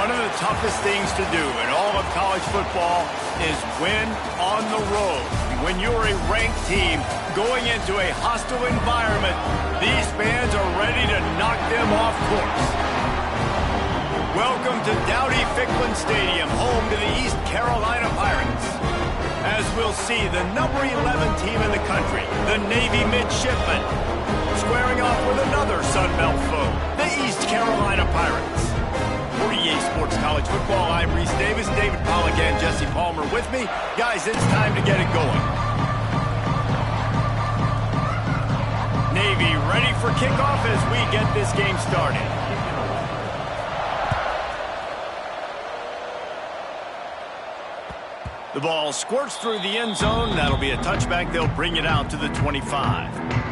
One of the toughest things to do in all of college football is win on the road. When you're a ranked team going into a hostile environment, these fans are ready to knock them off course. Welcome to Dowdy-Ficklin Stadium, home to the East Carolina Pirates. As we'll see, the number 11 team in the country, the Navy Midshipmen, squaring off with another Sun Belt foe, the East Carolina Pirates. For EA Sports College Football, I'm Reese Davis, David Pollack and Jesse Palmer with me. Guys, it's time to get it going. Navy ready for kickoff as we get this game started. The ball squirts through the end zone. That'll be a touchback. They'll bring it out to the 25.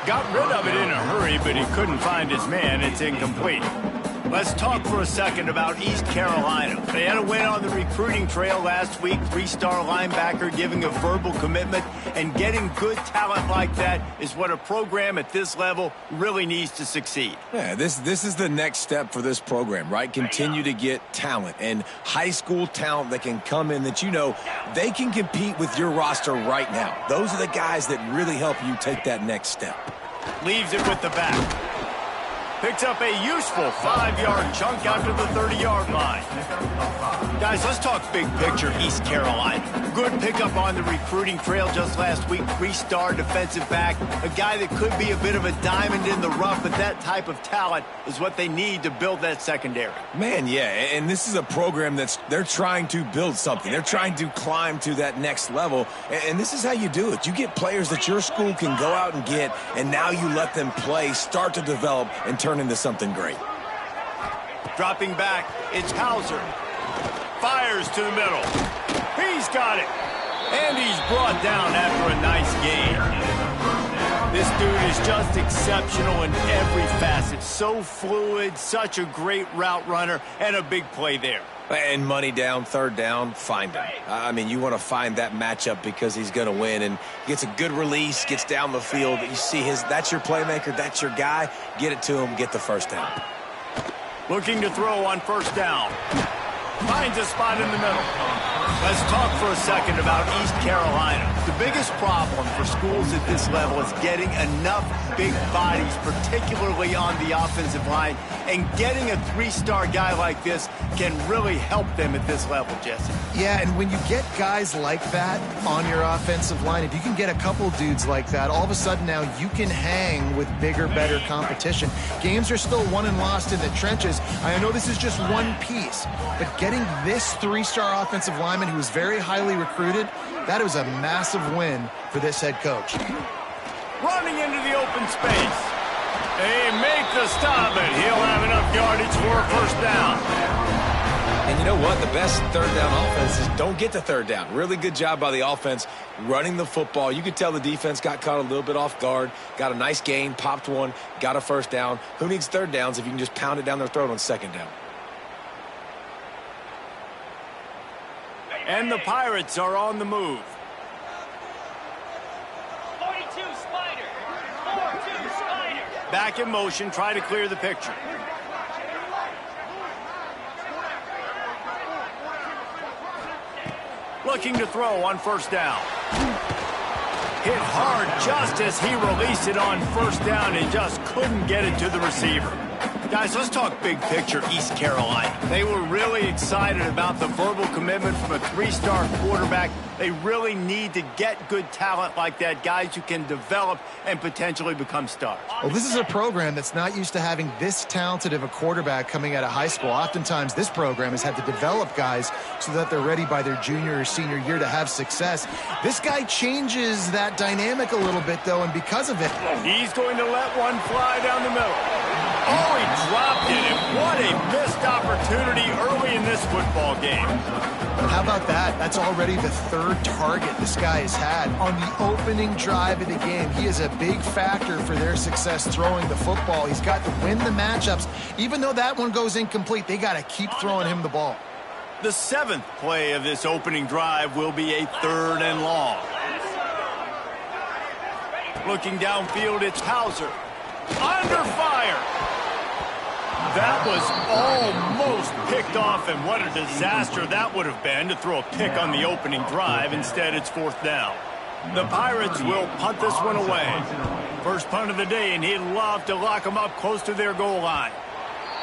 Got rid of it in a hurry, but he couldn't find his man. It's incomplete. Let's talk for a second about East Carolina. They had a win on the recruiting trail last week. 3-star linebacker giving a verbal commitment, and getting good talent like that is what a program at this level really needs to succeed. Yeah, this is the next step for this program, right? Continue to get talent and high school talent that can come in that you know they can compete with your roster right now. Those are the guys that really help you take that next step. Leaves it with the back. Picks up a useful 5-yard chunk out to the 30-yard line. Guys, let's talk big picture East Carolina. Good pickup on the recruiting trail just last week. 3-star defensive back. A guy that could be a bit of a diamond in the rough, but that type of talent is what they need to build that secondary. Man, yeah, and this is a program they're trying to build something. They're trying to climb to that next level, and this is how you do it. You get players that your school can go out and get, and now you let them play, start to develop, and turn into something great. Dropping back, it's Hauser. Fires to the middle. He's got it. And he's brought down after a nice gain. This dude is just exceptional in every facet. So fluid, such a great route runner, and a big play there. And money down, third down, find him. I mean, you want to find that matchup because he's going to win, and gets a good release, gets down the field. You see that's your playmaker, that's your guy. Get it to him, get the first down. Looking to throw on first down. Finds a spot in the middle. Let's talk for a second about East Carolina. The biggest problem for schools at this level is getting enough big bodies, particularly on the offensive line, and getting a 3-star guy like this can really help them at this level, Jesse. Yeah, and when you get guys like that on your offensive line, if you can get a couple dudes like that, all of a sudden now you can hang with bigger, better competition. Games are still won and lost in the trenches. I know this is just one piece, but getting this 3-star offensive lineman who is very highly recruited, that was a massive win for this head coach. Running into the open space. They make the stop, and he'll have enough yardage for a first down. And you know what? The best third down offenses don't get the third down. Really good job by the offense running the football. You could tell the defense got caught a little bit off guard, got a nice gain, popped one, got a first down. Who needs third downs if you can just pound it down their throat on second down? And the Pirates are on the move. 42 Spider. 42 Spider. Back in motion, try to clear the picture. Looking to throw on first down. Hit hard just as he released it on first down and just couldn't get it to the receiver. Guys, let's talk big picture East Carolina. They were really excited about the verbal commitment from a 3-star quarterback. They really need to get good talent like that, guys who can develop and potentially become stars. Well, this is a program that's not used to having this talented of a quarterback coming out of high school. Oftentimes, this program has had to develop guys so that they're ready by their junior or senior year to have success. This guy changes that dynamic a little bit, though, and because of it, he's going to let one fly down the middle. Oh, he dropped it, and what a missed opportunity early in this football game. How about that? That's already the third target this guy has had on the opening drive of the game. He is a big factor for their success throwing the football. He's got to win the matchups. Even though that one goes incomplete, they got to keep throwing him the ball. The 7th play of this opening drive will be a 3rd and long. Looking downfield, it's Hauser. Under fire. That was almost picked off, and what a disaster that would have been to throw a pick on the opening drive. Instead, it's 4th down. The Pirates will punt this one away. First punt of the day, and he'd love to lock them up close to their goal line.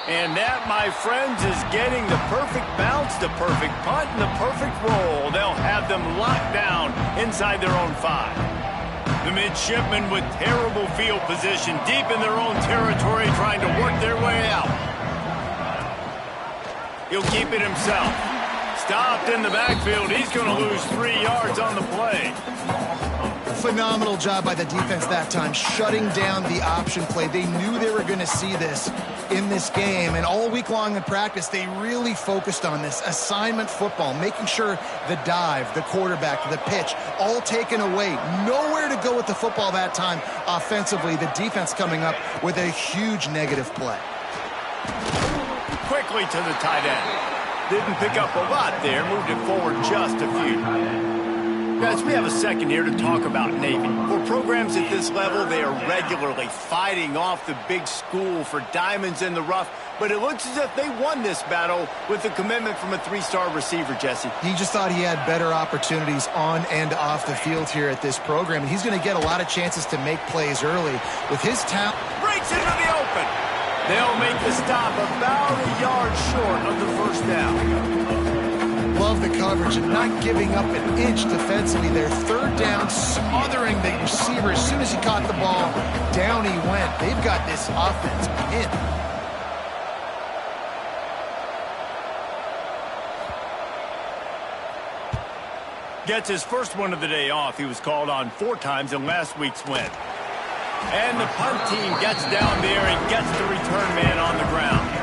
And that, my friends, is getting the perfect bounce, the perfect punt, and the perfect roll. They'll have them locked down inside their own 5. The midshipmen with terrible field position, deep in their own territory, trying to work their way out. He'll keep it himself. Stopped in the backfield. He's going to lose 3 yards on the play. Phenomenal job by the defense that time, shutting down the option play. They knew they were going to see this in this game, and all week long in practice, they really focused on this assignment football, making sure the dive, the quarterback, the pitch, all taken away. Nowhere to go with the football that time offensively. The defense coming up with a huge negative play. Quickly to the tight end. Didn't pick up a lot there, moved it forward just a few. Guys, we have a second here to talk about Navy. For programs at this level, they are regularly fighting off the big school for diamonds in the rough, but it looks as if they won this battle with the commitment from a 3-star receiver, Jesse. He just thought he had better opportunities on and off the field here at this program, and he's going to get a lot of chances to make plays early. With his talent, Breaks into the open. They'll make the stop about a yard short of the first down. love the coverage and not giving up an inch defensively. Their 3rd down, smothering the receiver. As soon as he caught the ball, down he went. They've got this offense pinned. Gets his first one of the day off. He was called on 4 times in last week's win. And the punt team gets down there and gets the return man on the ground.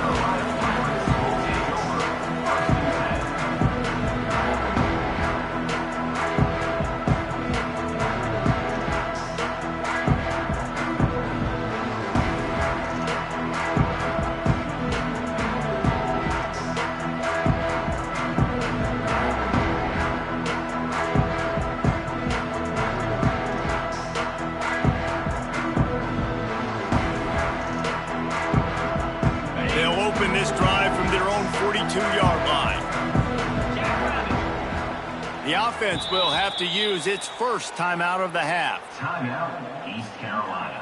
This drive from their own 42-yard line. The offense will have to use its first timeout of the half. Timeout, East Carolina.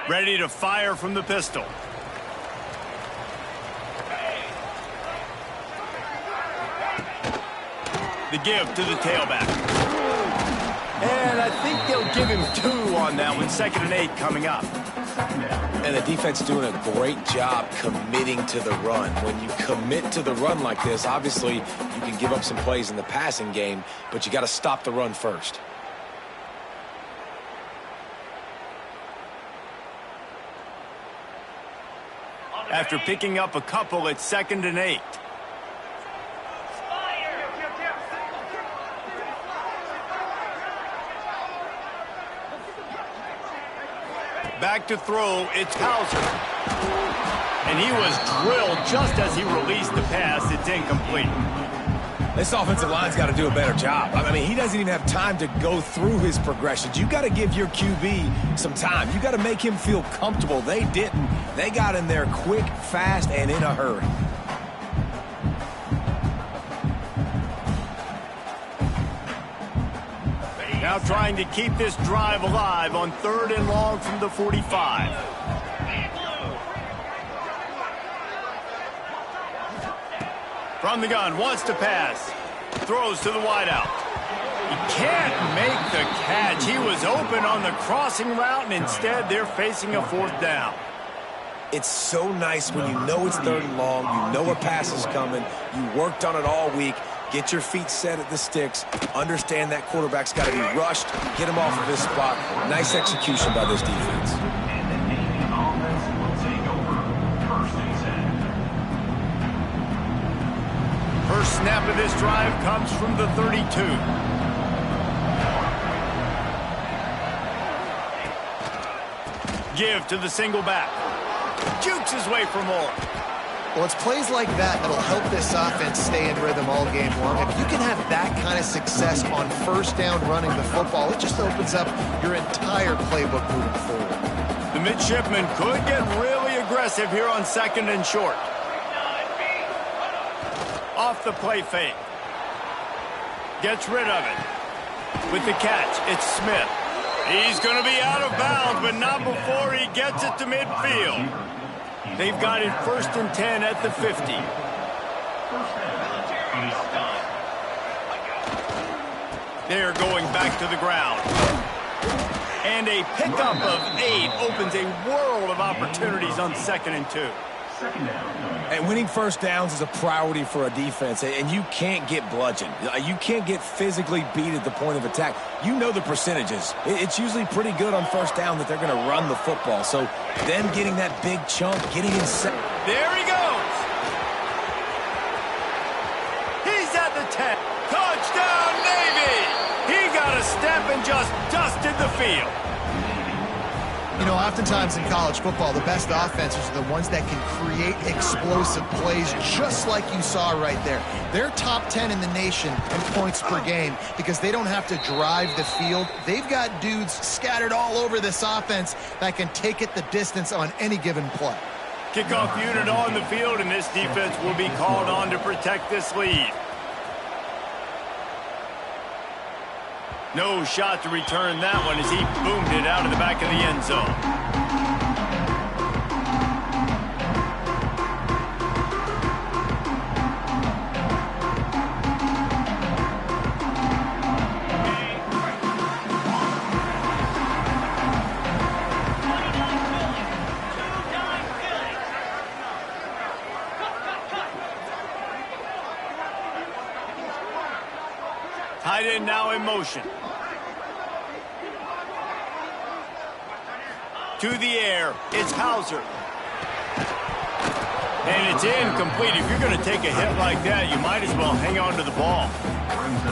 Ready to fire from the pistol. The give to the tailback. And I think they'll give him 2 on that one. 2nd and 8 coming up. And the defense doing a great job committing to the run. When you commit to the run like this, obviously you can give up some plays in the passing game, but you got to stop the run first. After picking up a couple, it's 2nd and 8. Back to throw, it's Hauser. And he was drilled just as he released the pass. It's incomplete. This offensive line's got to do a better job. I mean, he doesn't even have time to go through his progressions. You got to give your QB some time. You got to make him feel comfortable. They didn't. They got in there quick, fast, and in a hurry. Now trying to keep this drive alive on 3rd and long from the 45. From the gun, wants to pass. Throws to the wideout. He can't make the catch. He was open on the crossing route, and instead they're facing a 4th down. It's so nice when you know it's 3rd and long, you know a pass is coming, you worked on it all week, get your feet set at the sticks, understand that quarterback's got to be rushed, get him off of his spot. Nice execution by this defense. And the Navy offense will take over. 1st and 10. First snap of this drive comes from the 32. Give to the single back. Jukes his way for more. Well, it's plays like that that'll help this offense stay in rhythm all game long. If you can have that kind of success on 1st down running the football, it just opens up your entire playbook moving forward. The midshipman could get really aggressive here on 2nd and short. Off the play fake. Gets rid of it. With the catch, it's Smith. He's going to be out of bounds, but not before he gets it to midfield. They've got it 1st and 10 at the 50. They're going back to the ground. And a pickup of 8 opens a world of opportunities on 2nd and 2. And winning 1st downs is a priority for a defense, and you can't get bludgeoned. You can't get physically beat at the point of attack. You know the percentages. It's usually pretty good on 1st down that they're going to run the football. So them getting that big chunk, getting in set. There he goes. He's at the 10. Touchdown, Navy. He got a step and just dusted the field. You know, oftentimes in college football, the best offenses are the ones that can create explosive plays just like you saw right there. They're top 10 in the nation in points per game because they don't have to drive the field. They've got dudes scattered all over this offense that can take it the distance on any given play. Kickoff unit on the field, and this defense will be called on to protect this lead. No shot to return that one as he boomed it out of the back of the end zone. Tight end now in motion. To the air, it's Hauser. And it's incomplete. If you're going to take a hit like that, you might as well hang on to the ball.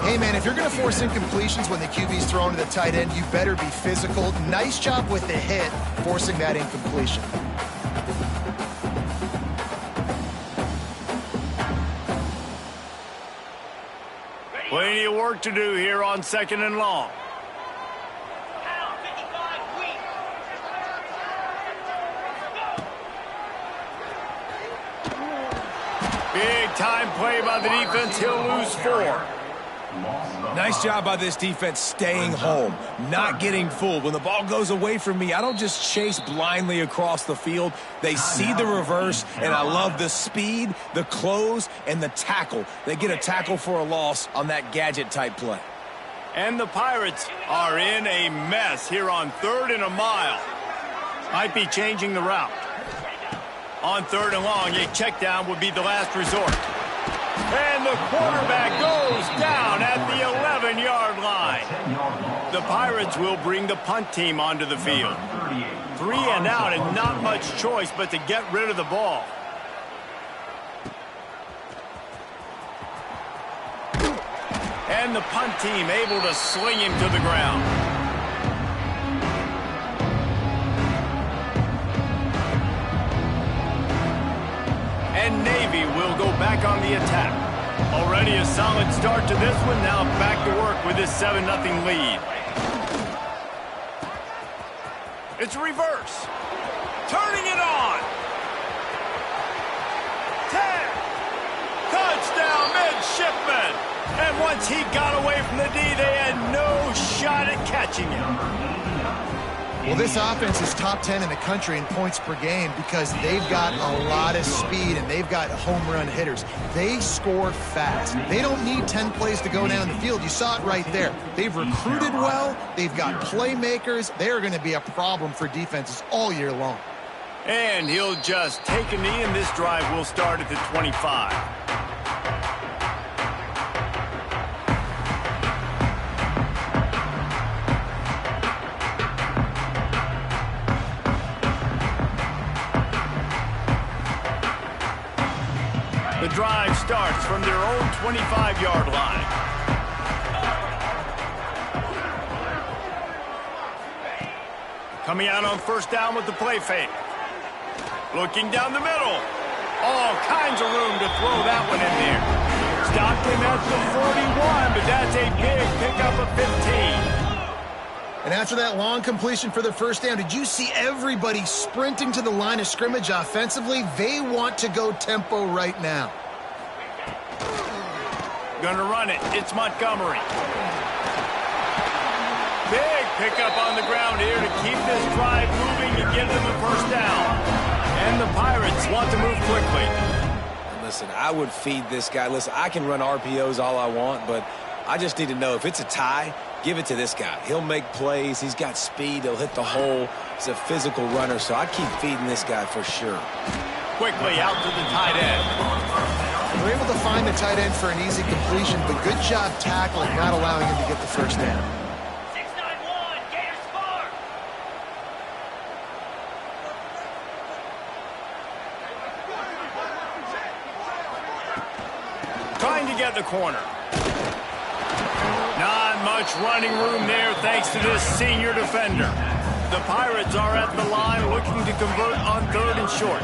Hey, man, if you're going to force incompletions when the QB's thrown to the tight end, you better be physical. Nice job with the hit, forcing that incompletion. Plenty of work to do here on 2nd and long. Big-time play by the defense. He'll lose 4. Nice job by this defense staying home, not getting fooled. When the ball goes away from me, I don't just chase blindly across the field. They see the reverse, and I love the speed, the close, and the tackle. They get a tackle for a loss on that gadget-type play. And the Pirates are in a mess here on 3rd and a mile. Might be changing the route. On 3rd and long, a check down would be the last resort. And the quarterback goes down at the 11-yard line. The Pirates will bring the punt team onto the field. 3 and out and not much choice but to get rid of the ball. And the punt team able to sling him to the ground. And Navy will go back on the attack. Already a solid start to this one. Now back to work with this 7-0 lead. It's reverse. Turning it on. 10. Touchdown, midshipman. And once he got away from the D, they had no shot at catching him. Well, this offense is top 10 in the country in points per game because they've got a lot of speed and they've got home run hitters. They score fast. They don't need 10 plays to go down the field. You saw it right there. They've recruited well. They've got playmakers. They are going to be a problem for defenses all year long. And he'll just take a knee, and this drive will start at the 25. The drive starts from their own 25-yard line. Coming out on first down with the play fake. Looking down the middle. All kinds of room to throw that one in there. Stopped him at the 41, but that's a big pickup of 15. And after that long completion for the first down, did you see everybody sprinting to the line of scrimmage offensively? They want to go tempo right now. Gonna run it. It's Montgomery. Big pickup on the ground here to keep this drive moving and give them the first down. And the Pirates want to move quickly. Listen, I would feed this guy. Listen, I can run RPOs all I want, but I just need to know if it's a tie, give it to this guy. He'll make plays. He's got speed. He'll hit the hole. He's a physical runner, so I keep feeding this guy for sure. Quickly out to the tight end. We're able to find the tight end for an easy completion, but good job tackling, not allowing him to get the first down. 691, Gators score. Trying to get the corner. Not much running room there thanks to this senior defender. The Pirates are at the line looking to convert on 3rd and short.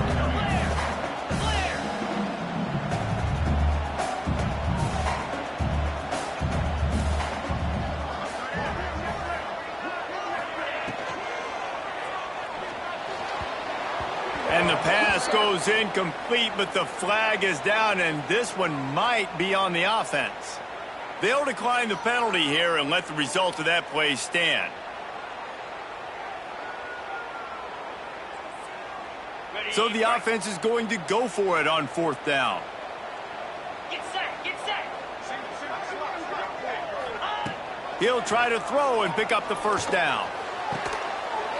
And the pass goes incomplete, but the flag is down, and this one might be on the offense. They'll decline the penalty here and let the result of that play stand. So the offense is going to go for it on 4th down. Get set, get set. He'll try to throw and pick up the first down.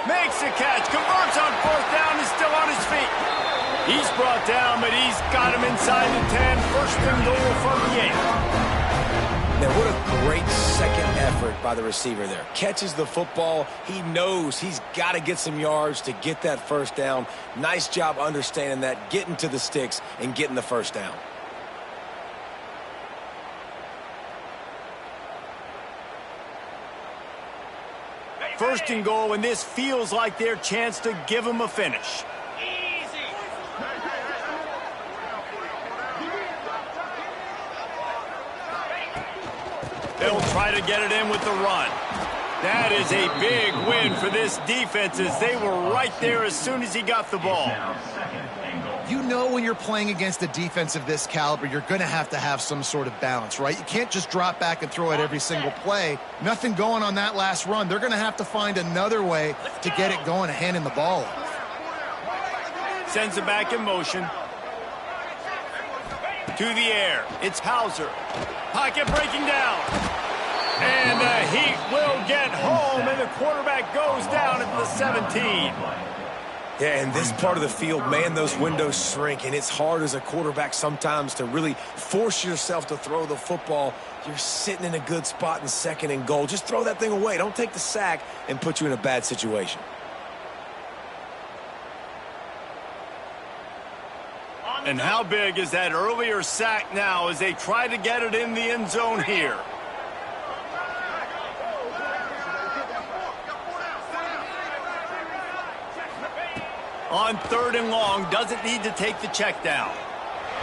Makes a catch, converts on 4th down, is still on his feet. He's brought down, but he's got him inside the 10. First and goal from the 8. Now, what a great second effort by the receiver there. Catches the football. He knows he's got to get some yards to get that first down. Nice job understanding that, getting to the sticks and getting the first down. First and goal, and this feels like their chance to give them a finish. Easy. They'll try to get it in with the run. That is a big win for this defense as they were right there as soon as he got the ball. You know when you're playing against a defense of this caliber, you're going to have some sort of balance, right? You can't just drop back and throw it every single play. Nothing going on that last run. They're going to have to find another way to get it going, handing the ball off. Sends it back in motion. To the air. It's Hauser. Pocket breaking down. And the Heat will get home, and the quarterback goes down at the 17. Yeah, in this part of the field, man, those windows shrink, and it's hard as a quarterback sometimes to really force yourself to throw the football. You're sitting in a good spot in 2nd and goal. Just throw that thing away. Don't take the sack and put you in a bad situation. And how big is that earlier sack now as they try to get it in the end zone here? On 3rd and long, doesn't need to take the check down.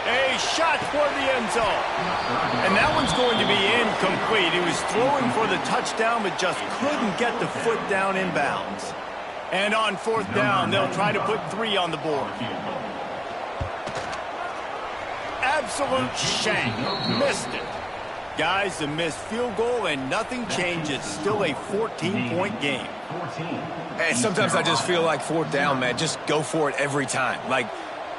A shot toward the end zone. And that one's going to be incomplete. He was throwing for the touchdown, but just couldn't get the foot down inbounds. And on 4th down, they'll try to put 3 on the board. Absolute shank. Missed it. Guys, a missed field goal and nothing changes. Still a 14-point game. And sometimes I just feel like 4th down, man. Just go for it every time. Like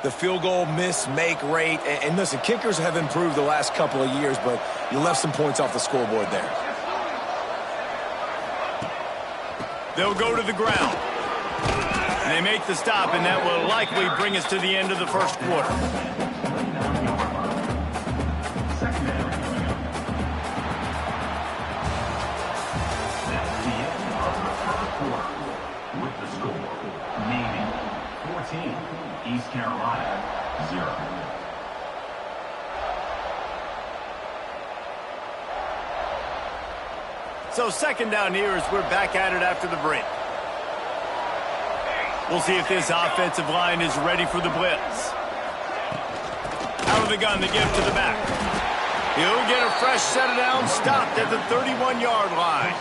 the field goal miss, make rate. And listen, kickers have improved the last couple of years, but you left some points off the scoreboard there. They'll go to the ground. They make the stop, and that will likely bring us to the end of the first quarter. With the score, Navy 14, East Carolina 0. So second down here as we're back at it after the break. We'll see if this offensive line is ready for the blitz. Out of the gun, they give to the back. He'll get a fresh set of downs, stopped at the 31-yard line.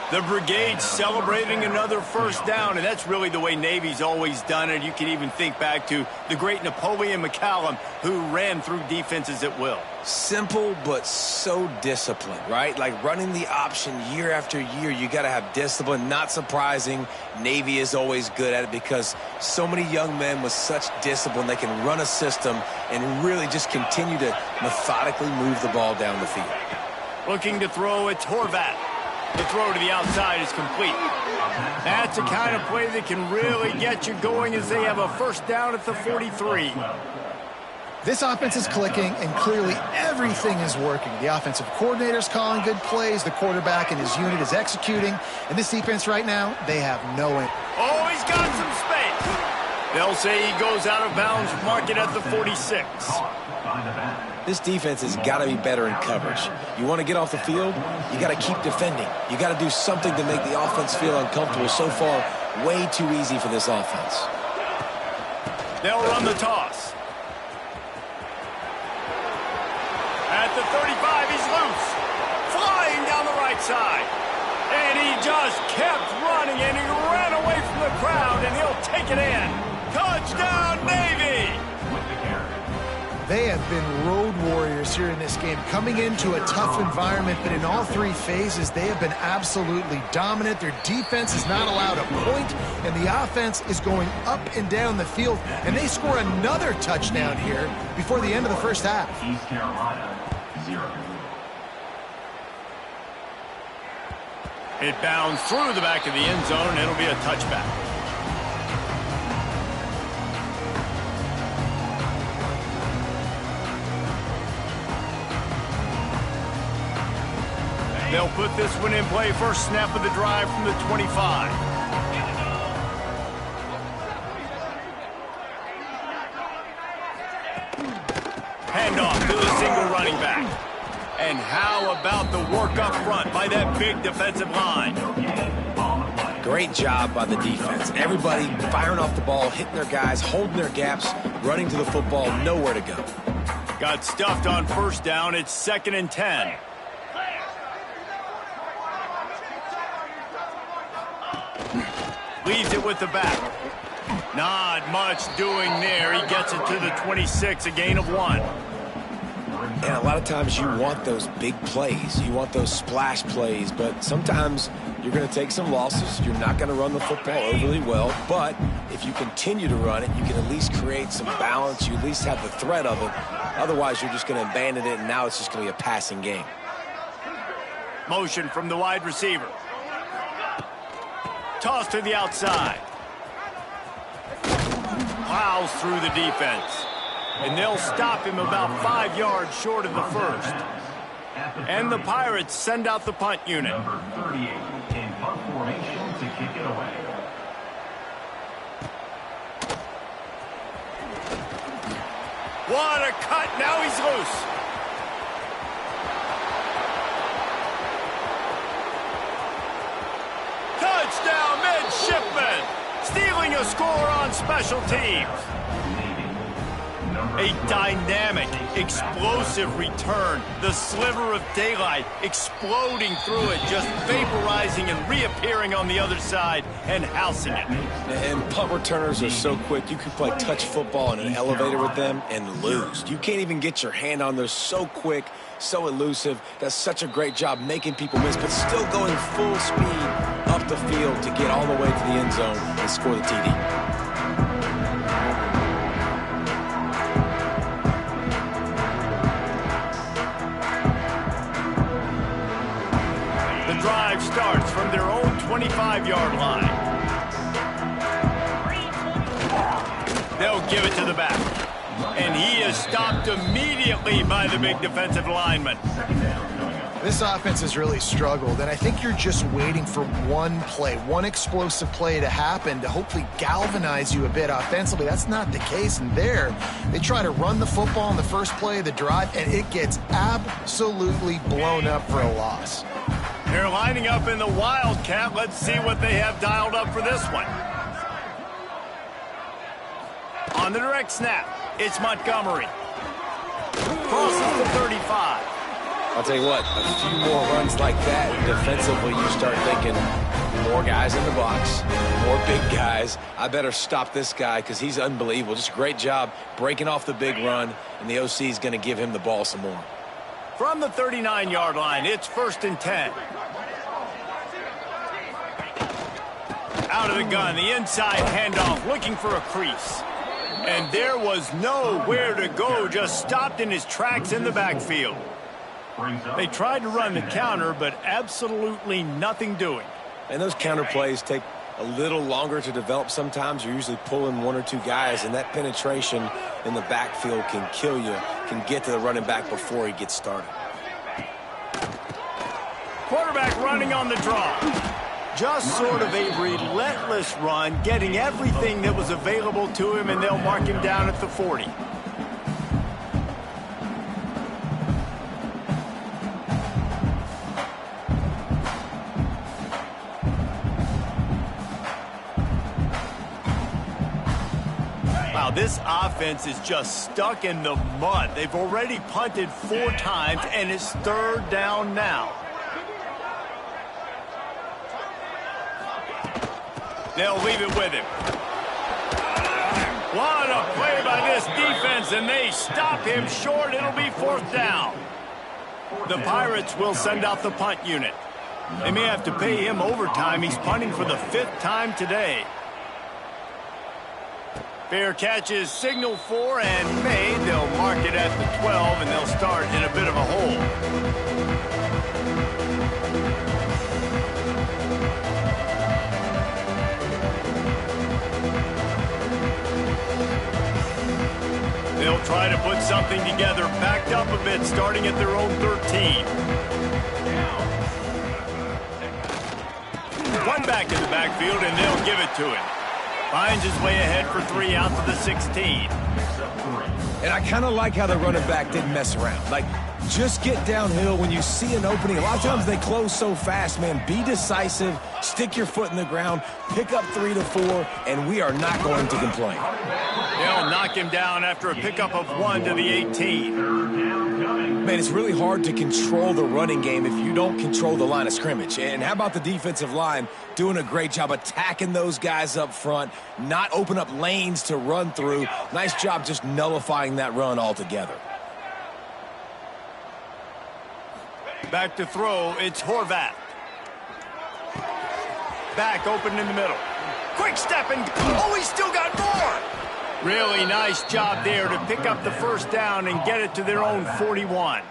The brigade celebrating another first down, and that's really the way Navy's always done it. You can even think back to the great Napoleon McCallum, who ran through defenses at will. Simple, but so disciplined, right? Like running the option year after year, you got to have discipline. Not surprising, Navy is always good at it because so many young men with such discipline, they can run a system and really just continue to methodically move the ball down the field. Looking to throw, it's Horvat. The throw to the outside is complete. That's the kind of play that can really get you going as they have a first down at the 43. This offense is clicking, and clearly everything is working. The offensive coordinator's calling good plays. The quarterback and his unit is executing. And this defense right now, they have no end. Oh, he's got some space. They'll say he goes out of bounds, mark it at the 46. This defense has got to be better in coverage. You want to get off the field, you got to keep defending. You got to do something to make the offense feel uncomfortable. So far, way too easy for this offense. They'll run the toss. At the 35, he's loose. Flying down the right side. And he just kept running, and he ran away from the crowd, and he'll take it in. Touchdown, Navy! They have been road warriors here in this game, coming into a tough environment, but in all three phases, they have been absolutely dominant. Their defense is not allowed a point, and the offense is going up and down the field, and they score another touchdown here before the end of the first half. East Carolina 0. It bounds through the back of the end zone, and it'll be a touchback. They'll put this one in play. First snap of the drive from the 25. Handoff to the single running back. And how about the work up front by that big defensive line? Great job by the defense. Everybody firing off the ball, hitting their guys, holding their gaps, running to the football, nowhere to go. Got stuffed on first down. It's 2nd and 10. Leaves it with the back. Not much doing there. He gets it to the 26, a gain of 1. And a lot of times you want those big plays. You want those splash plays, but sometimes you're going to take some losses. You're not going to run the football overly well, but if you continue to run it, you can at least create some balance. You at least have the threat of it. Otherwise, you're just going to abandon it, and now it's just going to be a passing game. Motion from the wide receiver. Toss to the outside. Plows through the defense. And they'll stop him about 5 yards short of the first. And the Pirates send out the punt unit. Number 38 in punt formation to kick it away. What a cut. Now he's loose. Touchdown, midshipman. Stealing a score on special teams. A dynamic, explosive return. The sliver of daylight exploding through it, just vaporizing and reappearing on the other side and housing it. And punt returners are so quick. You can play touch football in an elevator with them and lose. You can't even get your hand on them. So quick, so elusive. Does such a great job making people miss, but still going full speed up the field to get all the way to the end zone and score the TD. Drive starts from their own 25-yard line. give it to the back. And he is stopped immediately by the big defensive lineman. This offense has really struggled, and I think you're just waiting for one play, one explosive play to happen to hopefully galvanize you a bit offensively. That's not the case, and there, they try to run the football in the first play of the drive, and it gets absolutely blown up for a loss. They're lining up in the Wildcat. Let's see what they have dialed up for this one. On the direct snap, it's Montgomery. Crosses the 35. I'll tell you what, a few more runs like that, defensively you start thinking more guys in the box, more big guys. I better stop this guy because he's unbelievable. Just a great job breaking off the big run, and the OC is going to give him the ball some more. From the 39-yard line, it's 1st and 10. Out of the gun, the inside handoff, looking for a crease. And there was nowhere to go, just stopped in his tracks in the backfield. They tried to run the counter, but absolutely nothing doing. And those counter plays take a little longer to develop sometimes. You're usually pulling one or two guys, and that penetration in the backfield can kill you, can get to the running back before he gets started. Quarterback running on the draw. Just sort of a relentless run, getting everything that was available to him, and they'll mark him down at the 40. Wow, this offense is just stuck in the mud. They've already punted 4 times, and it's 3rd down now. They'll leave it with him. What a play by this defense, and they stop him short. It'll be 4th down. The Pirates will send out the punt unit. They may have to pay him overtime. He's punting for the 5th time today. Fair catch is signaled for and made. They'll mark it at the 12, and they'll start in a bit of a hole. They'll try to put something together, backed up a bit, starting at their own 13. One back in the backfield, and they'll give it to him. Finds his way ahead for 3 out to the 16. And I kind of like how the running back didn't mess around. Like, just get downhill when you see an opening. A lot of times they close so fast, man. Be decisive, stick your foot in the ground, pick up 3 to 4, and we are not going to complain. They'll knock him down after a pickup of 1 to the 18. Man, it's really hard to control the running game if you don't control the line of scrimmage. And how about the defensive line doing a great job attacking those guys up front, not open up lanes to run through. Nice job just nullifying that run altogether. Back to throw, it's Horvath. Back open in the middle. Quick step and, oh, he's still got more! Really nice job there to pick up the 1st down and get it to their own 41.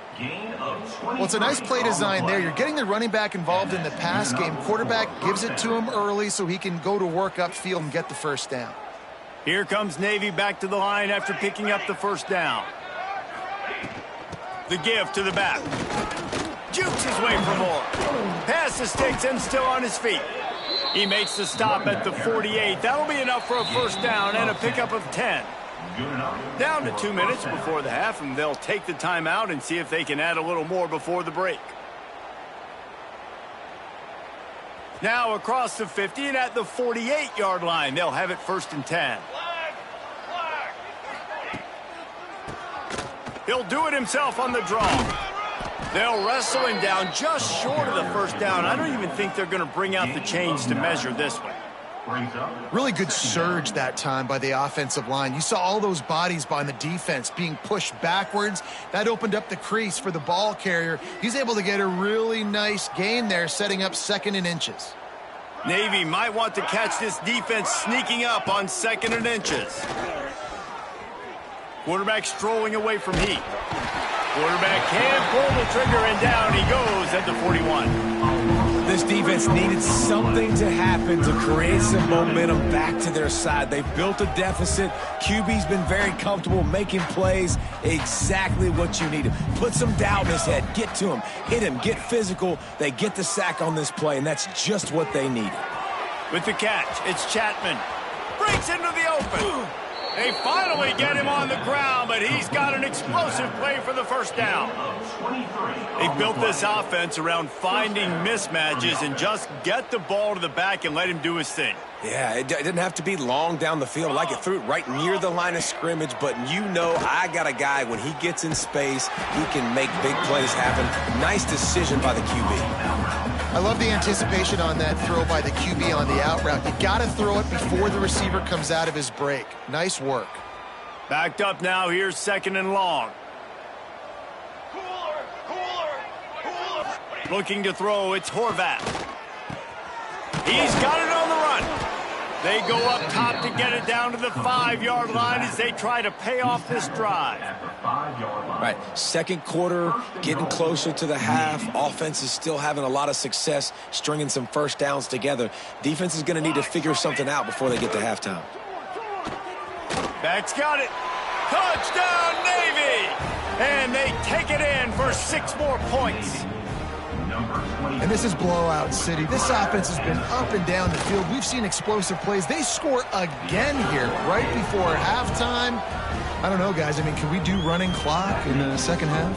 Well, it's a nice play design there. You're getting the running back involved in the pass game. Quarterback gives it to him early so he can go to work upfield and get the 1st down. Here comes Navy back to the line after picking up the 1st down. The give to the back. Jukes his way for more. Pass the sticks and still on his feet. He makes the stop at the 48. That'll be enough for a 1st down and a pickup of 10. Down to 2 minutes before the half, and they'll take the timeout and see if they can add a little more before the break. Now across the 50 and at the 48-yard line, they'll have it 1st and 10. He'll do it himself on the draw. They'll wrestle him down just short of the 1st down. I don't even think they're going to bring out the chains to measure this one. Really good surge that time by the offensive line. You saw all those bodies by the defense being pushed backwards. That opened up the crease for the ball carrier. He's able to get a really nice gain there, setting up 2nd and inches. Navy might want to catch this defense sneaking up on 2nd and inches. Quarterback strolling away from heat. Quarterback can't pull the trigger, and down he goes at the 41. This defense needed something to happen to create some momentum back to their side. They've built a deficit. QB's been very comfortable making plays. Exactly what you needed. Put some doubt in his head. Get to him. Hit him. Get physical. They get the sack on this play, and that's just what they needed. With the catch, it's Chapman. Breaks into the open. They finally get him on the ground, but he's got an explosive play for the first down. They built this offense around finding mismatches and just get the ball to the back and let him do his thing. Yeah, it didn't have to be long down the field. Like it threw it right near the line of scrimmage, but you know I got a guy, when he gets in space, he can make big plays happen. Nice decision by the QB. I love the anticipation on that throw by the QB on the out route. You got to throw it before the receiver comes out of his break. Nice work. Backed up now. Here's second and long. Looking to throw. It's Horvath. He's got it on the run. They go up top to get it down to the 5-yard line as they try to pay off this drive. Right, second quarter, getting closer to the half. Offense is still having a lot of success stringing some first downs together. Defense is going to need to figure something out before they get to halftime. Back's got it. Touchdown, Navy! And they take it in for 6 more points. And this is blowout city. This offense has been up and down the field. We've seen explosive plays. They score again here right before halftime. I don't know, guys. I mean, can we do running clock in the second half?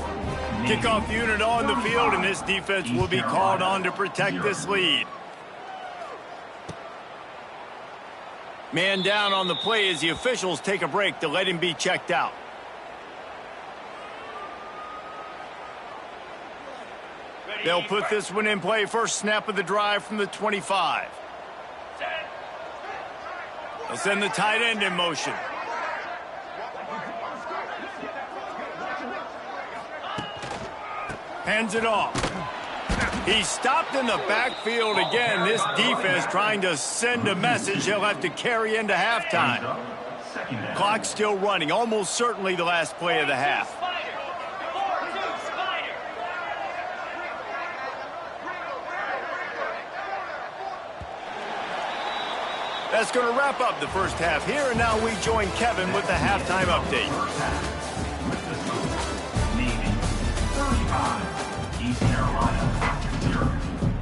Kickoff unit on the field, and this defense will be called on to protect this lead. Man down on the play as the officials take a break to let him be checked out. They'll put this one in play. First snap of the drive from the 25. They'll send the tight end in motion. Hands it off. He's stopped in the backfield again. This defense trying to send a message they'll have to carry into halftime. Clock's still running. Almost certainly the last play of the half. That's going to wrap up the first half here, and now we join Kevin with the halftime update.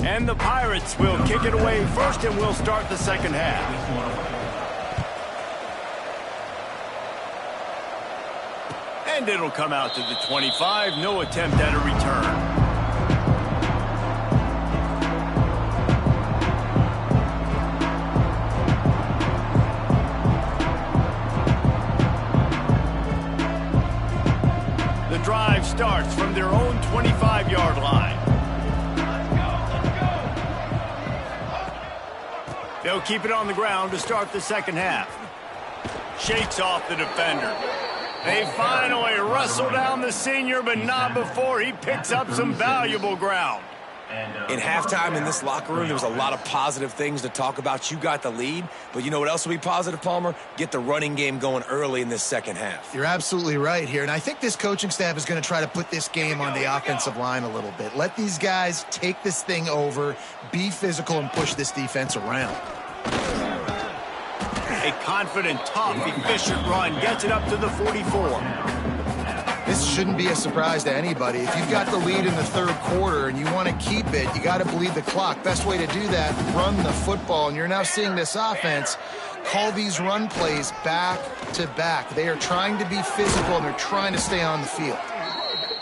And the Pirates will kick it away first, and we'll start the second half. And it'll come out to the 25. No attempt at a return. The drive starts from their own 25-yard line. They'll keep it on the ground to start the second half. Shakes off the defender. They finally wrestle down the senior, but not before he picks up some valuable ground. In halftime in this locker room, there was a lot of positive things to talk about. You got the lead, but you know what else will be positive, Palmer? Get the running game going early in this second half. You're absolutely right here, and I think this coaching staff is going to try to put this game on the offensive line a little bit. Let these guys take this thing over, be physical, and push this defense around. A confident, tough, efficient run gets it up to the 44. This shouldn't be a surprise to anybody. If you've got the lead in the third quarter and you want to keep it, you got to bleed the clock. Best way to do that, run the football. And you're now seeing this offense call these run plays back to back. They are trying to be physical, and they're trying to stay on the field.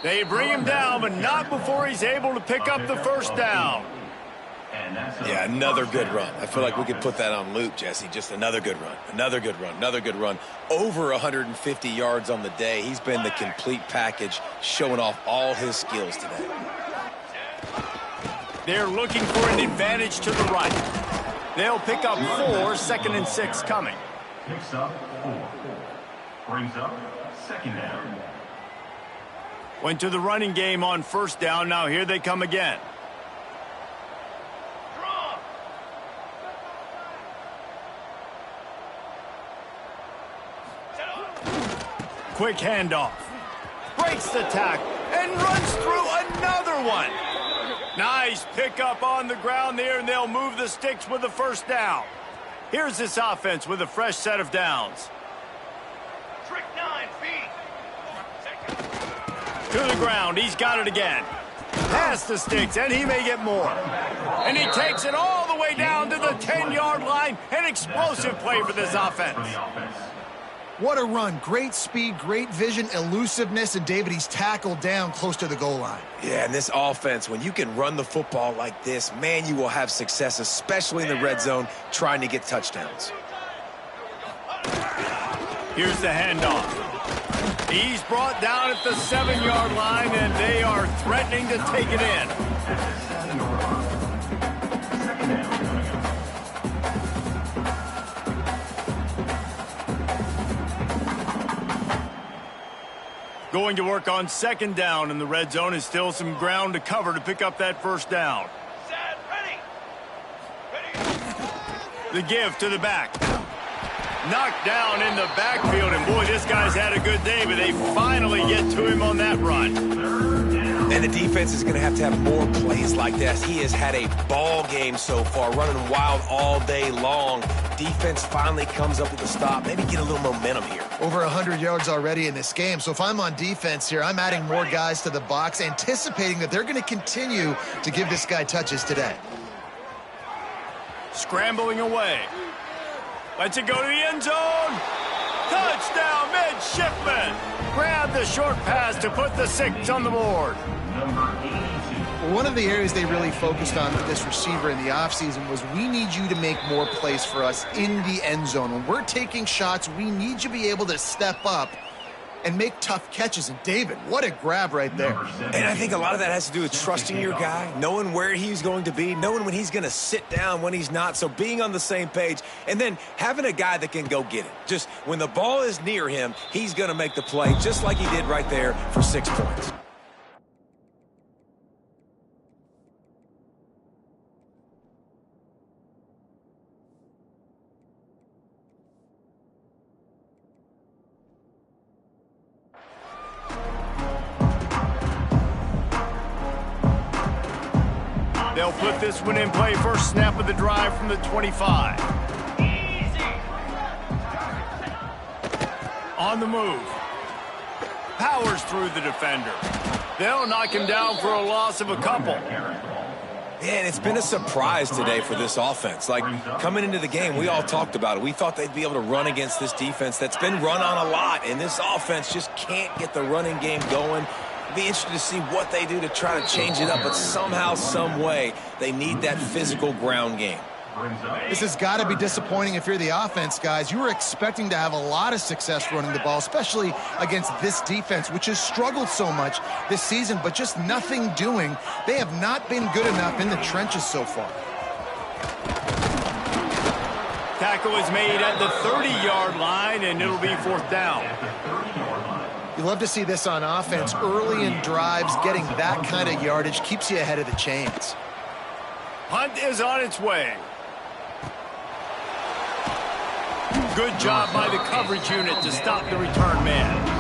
They bring him down, but not before he's able to pick up the first down. Yeah, another good run. I feel like we could put that on loop, Jesse. Just another good run, another good run, another good run. Over 150 yards on the day. He's been the complete package, showing off all his skills today. They're looking for an advantage to the right. They'll pick up 4, second and 6 coming. Picks up 4. Brings up second down. Went to the running game on first down. Now here they come again. Quick handoff. Breaks the tackle and runs through another one. Nice pickup on the ground there, and they'll move the sticks with the first down. Here's this offense with a fresh set of downs. Trick 9 feet. To the ground, he's got it again. Past the sticks, and he may get more. And he takes it all the way down to the 10-yard line. An explosive play for this offense. What a run. Great speed, great vision, elusiveness, and David, he's tackled down close to the goal line. Yeah, and this offense, when you can run the football like this, man, you will have success, especially in the red zone, trying to get touchdowns. Here's the handoff. He's brought down at the 7-yard line, and they are threatening to take it in. Going to work on second down in the red zone is still some ground to cover to pick up that first down. Set, ready. The give to the back. Knocked down in the backfield, and boy, this guy's had a good day, but they finally get to him on that run. And the defense is going to have more plays like this. He has had a ball game so far, running wild all day long. Defense finally comes up with a stop, maybe get a little momentum here. Over 100 yards already in this game. So if I'm on defense here, I'm adding more guys to the box, anticipating that they're going to continue to give this guy touches today. Scrambling away. Lets it go to the end zone. Touchdown, midshipman. Grab the short pass to put the 6 on the board. Number 82. One of the areas they really focused on with this receiver in the offseason was we need you to make more plays for us in the end zone. When we're taking shots, we need you to be able to step up and make tough catches. And David, what a grab right there. And I think a lot of that has to do with trusting your guy, knowing where he's going to be, knowing when he's going to sit down, when he's not, so being on the same page, and then having a guy that can go get it. Just when the ball is near him, he's going to make the play, just like he did right there for 6 points. They'll put this one in play. First snap of the drive from the 25. Easy. On the move. Powers through the defender. They'll knock him down for a loss of a couple. Man, it's been a surprise today for this offense. Like, coming into the game, we all talked about it. We thought they'd be able to run against this defense that's been run on a lot, and this offense just can't get the running game going. Be interested to see what they do to try to change it up, but somehow, some way, they need that physical ground game. This has got to be disappointing if you're the offense, guys. You were expecting to have a lot of success running the ball, especially against this defense, which has struggled so much this season, but just nothing doing. They have not been good enough in the trenches so far. Tackle is made at the 30-yard line, and it'll be 4th down. You love to see this on offense. Early in drives, getting that kind of yardage keeps you ahead of the chains. Punt is on its way. Good job by the coverage unit to stop the return man.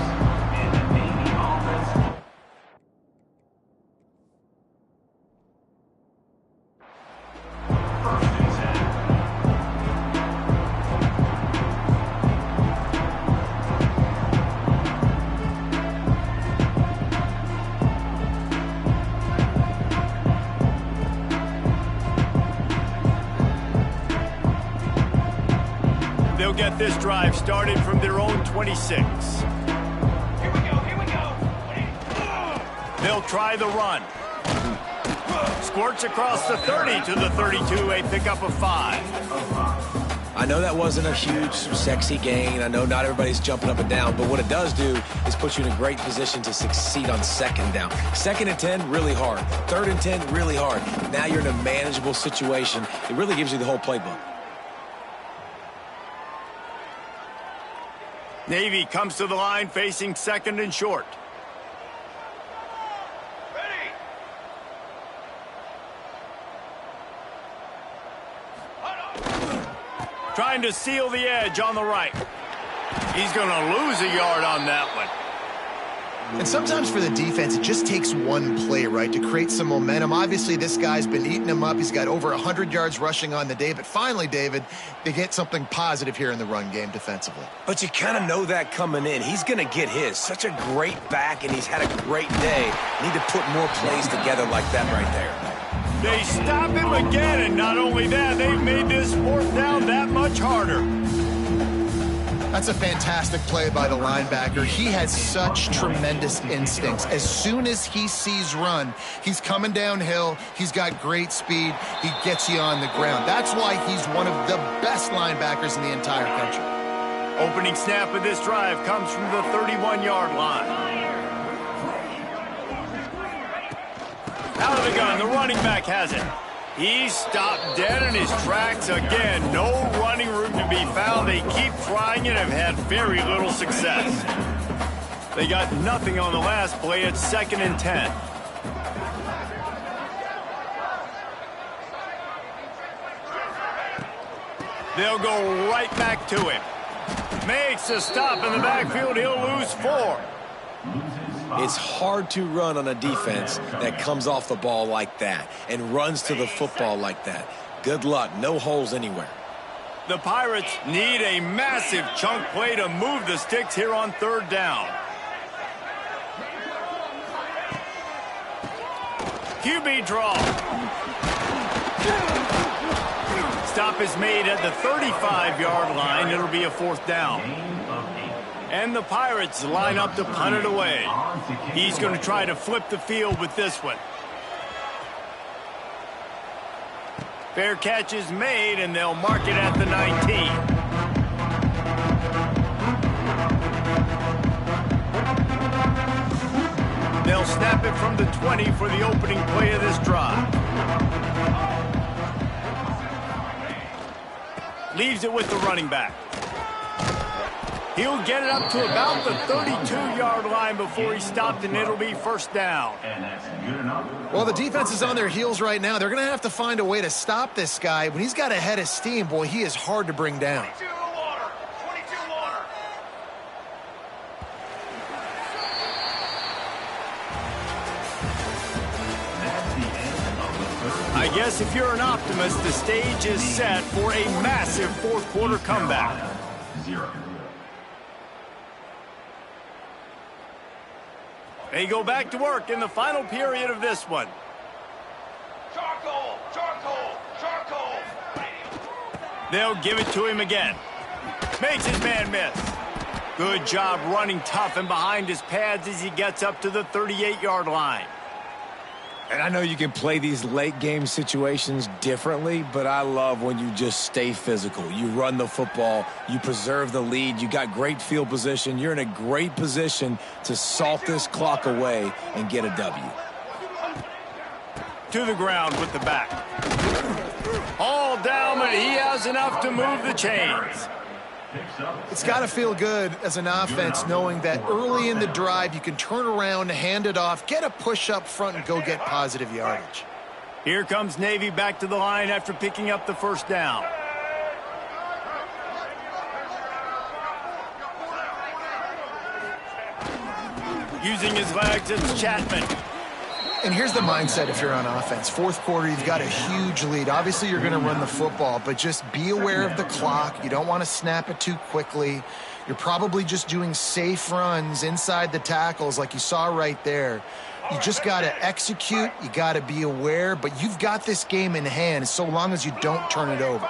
They'll get this drive started from their own 26. Here we go, here we go. They'll try the run. Squirts across the 30 to the 32, a pickup of 5. I know that wasn't a huge, sexy gain. I know not everybody's jumping up and down, but what it does do is put you in a great position to succeed on second down. 2nd and 10, really hard. 3rd and 10, really hard. Now you're in a manageable situation. It really gives you the whole playbook. Navy comes to the line facing 2nd and short. Ready. Trying to seal the edge on the right. He's going to lose a yard on that one. And sometimes for the defense, it just takes one play, right, to create some momentum. Obviously, this guy's been eating him up. He's got over 100 yards rushing on the day. But finally, David, they get something positive here in the run game defensively. But you kind of know that coming in. He's going to get his. Such a great back, and he's had a great day. Need to put more plays together like that right there. They stop him again, and not only that, they've made this fourth down that much harder. That's a fantastic play by the linebacker. He has such tremendous instincts. As soon as he sees run, he's coming downhill. He's got great speed. He gets you on the ground. That's why he's one of the best linebackers in the entire country. Opening snap of this drive comes from the 31-yard line. Out of the gun, the running back has it. He's stopped dead in his tracks again. No running room to be found. They keep trying and have had very little success. They got nothing on the last play. It's 2nd and 10. They'll go right back to him. Makes a stop in the backfield. He'll lose 4. It's hard to run on a defense that comes off the ball like that and runs to the football like that. Good luck. No holes anywhere. The Pirates need a massive chunk play to move the sticks here on 3rd down. QB draw. Stop is made at the 35-yard line. It'll be a 4th down. And the Pirates line up to punt it away. He's going to try to flip the field with this one. Fair catch is made, and they'll mark it at the 19. They'll snap it from the 20 for the opening play of this drive. Leaves it with the running back. He'll get it up to about the 32-yard line before he stopped, and it'll be 1st down. And that's good enough. Well, the defense is on their heels right now. They're going to have to find a way to stop this guy. When he's got a head of steam, boy, he is hard to bring down. 22 water. 22 water. That's the end of the 3rd. I guess if you're an optimist, the stage is set for a massive 4th quarter comeback. 0. They go back to work in the final period of this one. Charcoal. Charcoal. Charcoal. They'll give it to him again. Makes his man miss. Good job running tough and behind his pads as he gets up to the 38-yard line. And I know you can play these late game situations differently, but I love when you just stay physical. You run the football, you preserve the lead, you got great field position. You're in a great position to salt this clock away and get a W. To the ground with the back. All down, but he has enough to move the chains. It's got to feel good as an offense knowing that early in the drive you can turn around, hand it off, get a push up front, and go get positive yardage. Here comes Navy back to the line after picking up the 1st down. Using his legs, it's Chapman. And here's the mindset if you're on offense. 4th quarter, you've got a huge lead. Obviously, you're going to run the football, but just be aware of the clock. You don't want to snap it too quickly. You're probably just doing safe runs inside the tackles like you saw right there. You just got to execute. You got to be aware, but you've got this game in hand so long as you don't turn it over.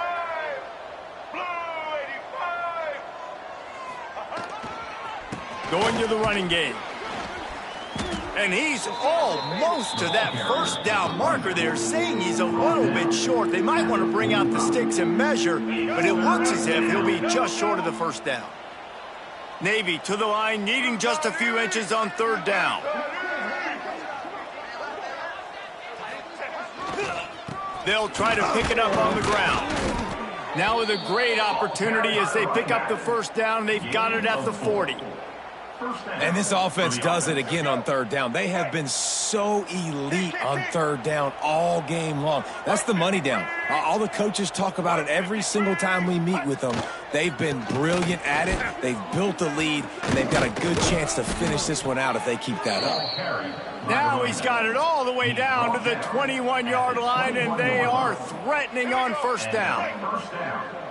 Blue 85. Going to the running game. And he's almost to that 1st down marker there, saying he's a little bit short. They might want to bring out the sticks and measure, but it looks as if he'll be just short of the 1st down. Navy to the line, needing just a few inches on 3rd down. They'll try to pick it up on the ground. Now with a great opportunity as they pick up the 1st down, they've got it at the 40. And this offense does it again on third down. They have been so elite on third down all game long. That's the money down. All the coaches talk about it every single time we meet with them. They've been brilliant at it. They've built the lead, and they've got a good chance to finish this one out if they keep that up. Now he's got it all the way down to the 21-yard line, and they are threatening on first down.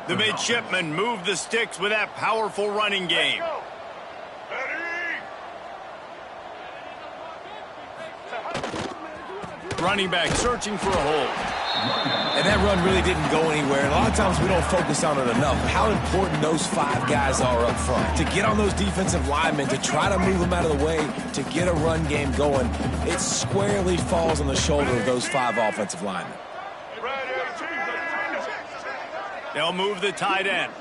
The midshipmen move the sticks with that powerful running game. Running back searching for a hole. And that run really didn't go anywhere. And a lot of times we don't focus on it enough. How important those 5 guys are up front. To get on those defensive linemen, to try to move them out of the way, to get a run game going, it squarely falls on the shoulder of those 5 offensive linemen. They'll move the tight end.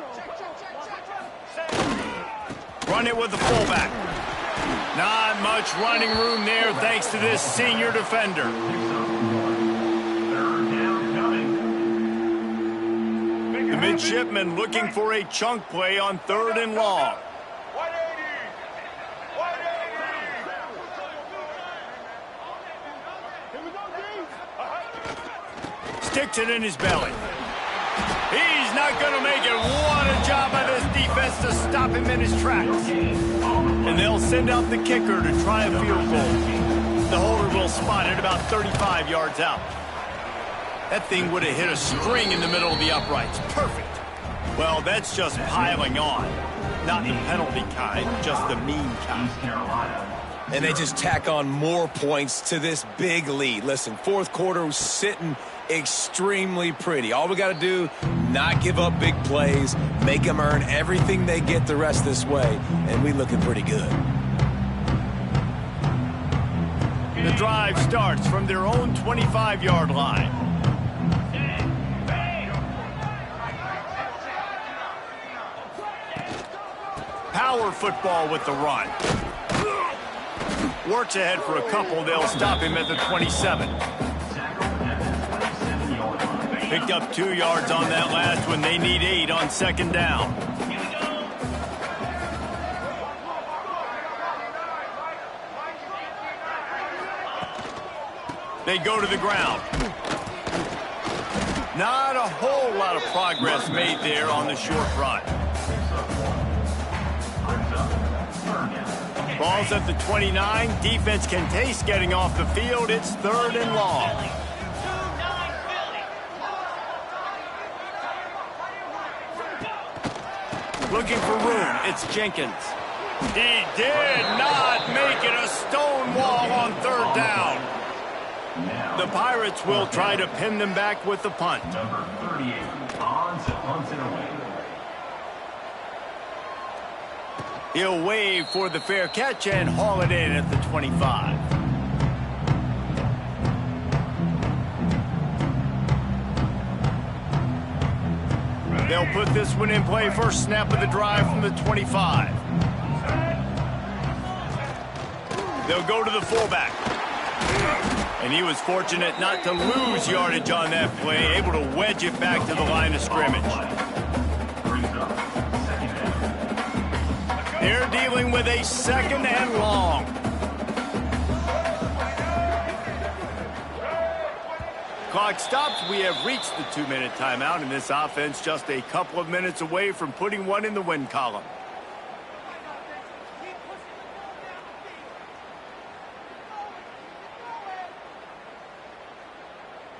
Run it with the fullback. Not much running room there thanks to this senior defender. The midshipmen looking for a chunk play on 3rd and long. Sticks it in his belly. He's not going to make it. What a job by this defense to stop him in his tracks. And they'll send out the kicker to try a field goal. The holder will spot it about 35 yards out. That thing would have hit a string in the middle of the uprights. Perfect. Well, that's just piling on. Not the penalty kind, just the mean kind. And they just tack on more points to this big lead. Listen, 4th quarter was sitting extremely pretty. All we got to do, not give up big plays, make them earn everything they get the rest this way, and we looking pretty good. The drive starts from their own 25-yard line. Power football with the run. Works ahead for a couple. They'll stop him at the 27. Picked up 2 yards on that last one. They need 8 on 2nd down. They go to the ground. Not a whole lot of progress made there on the short run. Ball's at the 29. Defense can taste getting off the field. It's 3rd and long. Looking for room. It's Jenkins. He did not make it. A stone wall on 3rd down. The Pirates will try to pin them back with the punt. Number 38, on to punt it away. He'll wave for the fair catch and haul it in at the 25. They'll put this one in play. First snap of the drive from the 25. They'll go to the fullback. And he was fortunate not to lose yardage on that play, able to wedge it back to the line of scrimmage. They're dealing with a 2nd and long. Clock stops. We have reached the 2-minute timeout, and this offense just a couple of minutes away from putting one in the win column.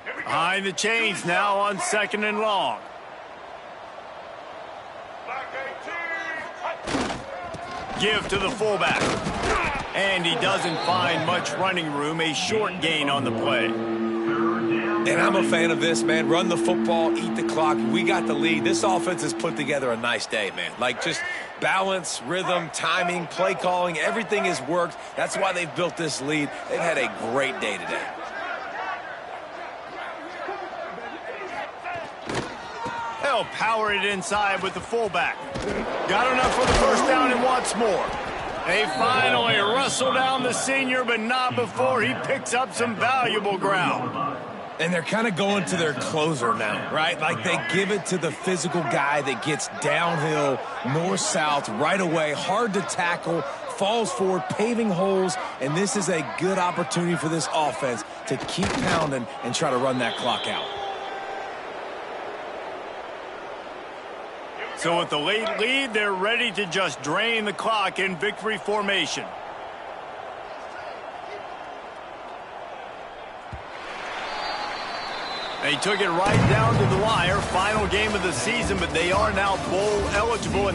Behind the chains now on 2nd and long. Give to the fullback. And he doesn't find much running room. A short gain on the play. And I'm a fan of this, man. Run the football, eat the clock. We got the lead. This offense has put together a nice day, man. Like, just balance, rhythm, timing, play calling, everything has worked. That's why they've built this lead. They've had a great day today. They'll power it inside with the fullback. Got enough for the first down and wants more. They finally wrestle down the senior, but not before he picks up some valuable ground. And they're kind of going to their closer now, right? Like, they give it to the physical guy that gets downhill, north-south, right away, hard to tackle, falls forward, paving holes, and this is a good opportunity for this offense to keep pounding and try to run that clock out. So with the late lead, they're ready to just drain the clock in victory formation. They took it right down to the wire. Final game of the season, but they are now bowl eligible. And